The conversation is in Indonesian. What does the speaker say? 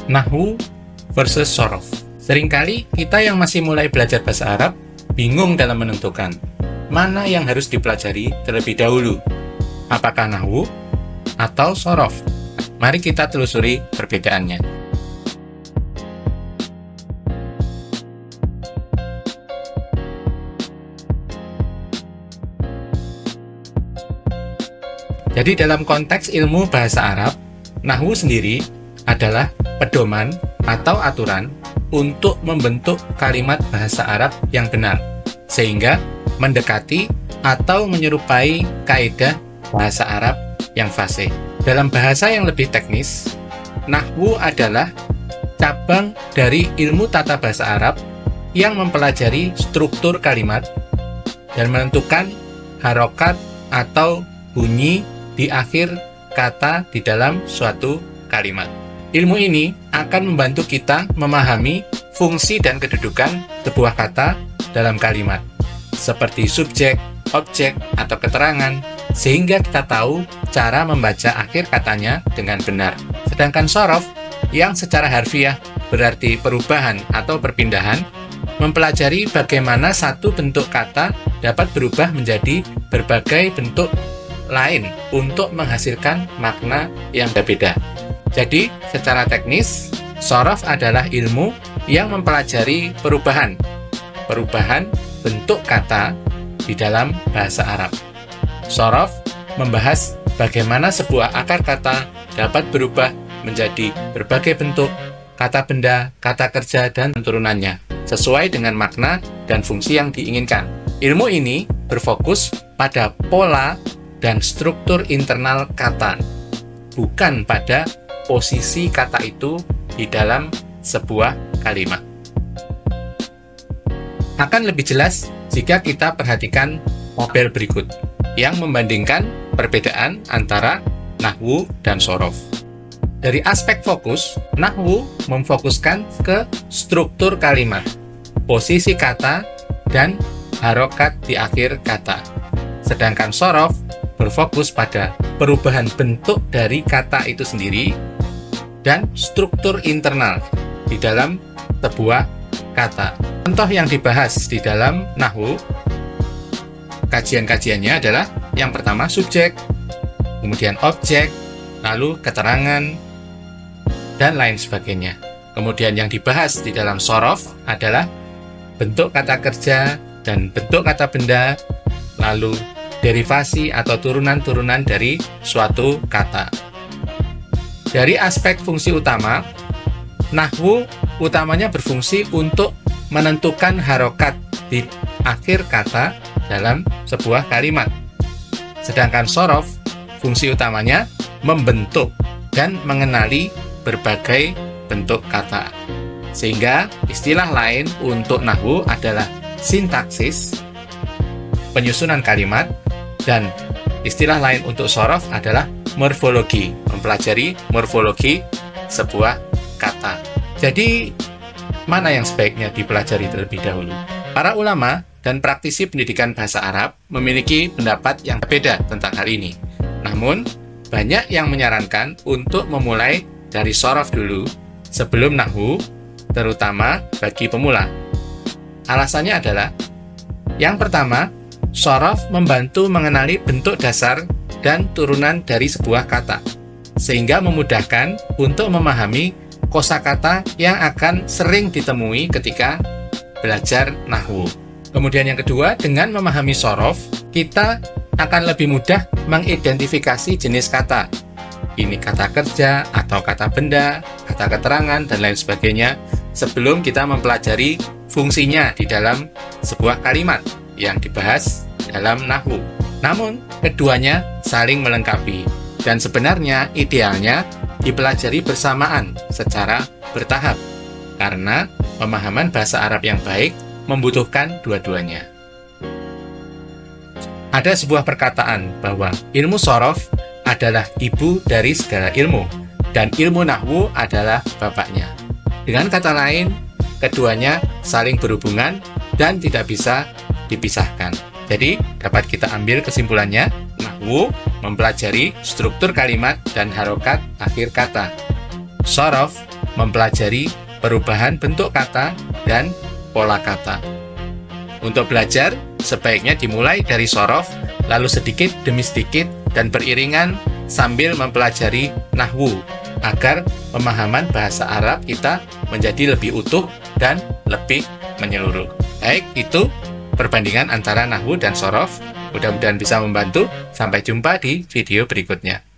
Nahwu versus Shorof. Seringkali kita yang masih mulai belajar bahasa Arab bingung dalam menentukan mana yang harus dipelajari terlebih dahulu. Apakah Nahwu atau Shorof? Mari kita telusuri perbedaannya. Jadi dalam konteks ilmu bahasa Arab, Nahwu sendiri adalah pedoman atau aturan untuk membentuk kalimat bahasa Arab yang benar, sehingga mendekati atau menyerupai kaidah bahasa Arab yang fasih. Dalam bahasa yang lebih teknis, Nahwu adalah cabang dari ilmu tata bahasa Arab yang mempelajari struktur kalimat dan menentukan harokat atau bunyi di akhir kata di dalam suatu kalimat. Ilmu ini akan membantu kita memahami fungsi dan kedudukan sebuah kata dalam kalimat, seperti subjek, objek, atau keterangan, sehingga kita tahu cara membaca akhir katanya dengan benar. Sedangkan Shorof, yang secara harfiah berarti perubahan atau perpindahan, mempelajari bagaimana satu bentuk kata dapat berubah menjadi berbagai bentuk lain untuk menghasilkan makna yang berbeda. Jadi, secara teknis, Shorof adalah ilmu yang mempelajari perubahan bentuk kata di dalam bahasa Arab. Shorof membahas bagaimana sebuah akar kata dapat berubah menjadi berbagai bentuk kata benda, kata kerja, dan turunannya, sesuai dengan makna dan fungsi yang diinginkan. Ilmu ini berfokus pada pola dan struktur internal kata, bukan pada posisi kata itu di dalam sebuah kalimat. Akan lebih jelas jika kita perhatikan tabel berikut yang membandingkan perbedaan antara Nahwu dan Shorof. Dari aspek fokus, Nahwu memfokuskan ke struktur kalimat, posisi kata, dan harokat di akhir kata. Sedangkan Shorof berfokus pada perubahan bentuk dari kata itu sendiri dan struktur internal di dalam sebuah kata. Contoh yang dibahas di dalam Nahwu, kajian-kajiannya adalah yang pertama subjek, kemudian objek, lalu keterangan, dan lain sebagainya. Kemudian yang dibahas di dalam Shorof adalah bentuk kata kerja dan bentuk kata benda, lalu derivasi atau turunan-turunan dari suatu kata. Dari aspek fungsi utama, Nahwu utamanya berfungsi untuk menentukan harokat di akhir kata dalam sebuah kalimat. Sedangkan Shorof, fungsi utamanya membentuk dan mengenali berbagai bentuk kata. Sehingga istilah lain untuk Nahwu adalah sintaksis, penyusunan kalimat, dan istilah lain untuk Shorof adalah morfologi, mempelajari morfologi sebuah kata. Jadi, mana yang sebaiknya dipelajari terlebih dahulu? Para ulama dan praktisi pendidikan bahasa Arab memiliki pendapat yang berbeda tentang hal ini. Namun, banyak yang menyarankan untuk memulai dari Shorof dulu sebelum Nahwu, terutama bagi pemula. Alasannya adalah, yang pertama, Shorof membantu mengenali bentuk dasar dan turunan dari sebuah kata, sehingga memudahkan untuk memahami kosakata yang akan sering ditemui ketika belajar Nahwu. Kemudian yang kedua, dengan memahami Shorof, kita akan lebih mudah mengidentifikasi jenis kata. Ini kata kerja, atau kata benda, kata keterangan, dan lain sebagainya, sebelum kita mempelajari fungsinya di dalam sebuah kalimat yang dibahas dalam Nahwu. Namun, keduanya saling melengkapi, dan sebenarnya idealnya dipelajari bersamaan secara bertahap, karena pemahaman bahasa Arab yang baik membutuhkan dua-duanya. Ada sebuah perkataan bahwa ilmu Shorof adalah ibu dari segala ilmu, dan ilmu Nahwu adalah bapaknya. Dengan kata lain, keduanya saling berhubungan dan tidak bisa dipisahkan. Jadi, dapat kita ambil kesimpulannya, Nahwu mempelajari struktur kalimat dan harokat akhir kata. Shorof mempelajari perubahan bentuk kata dan pola kata. Untuk belajar, sebaiknya dimulai dari sorof, lalu sedikit demi sedikit dan beriringan sambil mempelajari nahwu, agar pemahaman bahasa Arab kita menjadi lebih utuh dan lebih menyeluruh. Baik, itu perbandingan antara nahwu dan sorof. Mudah-mudahan bisa membantu. Sampai jumpa di video berikutnya.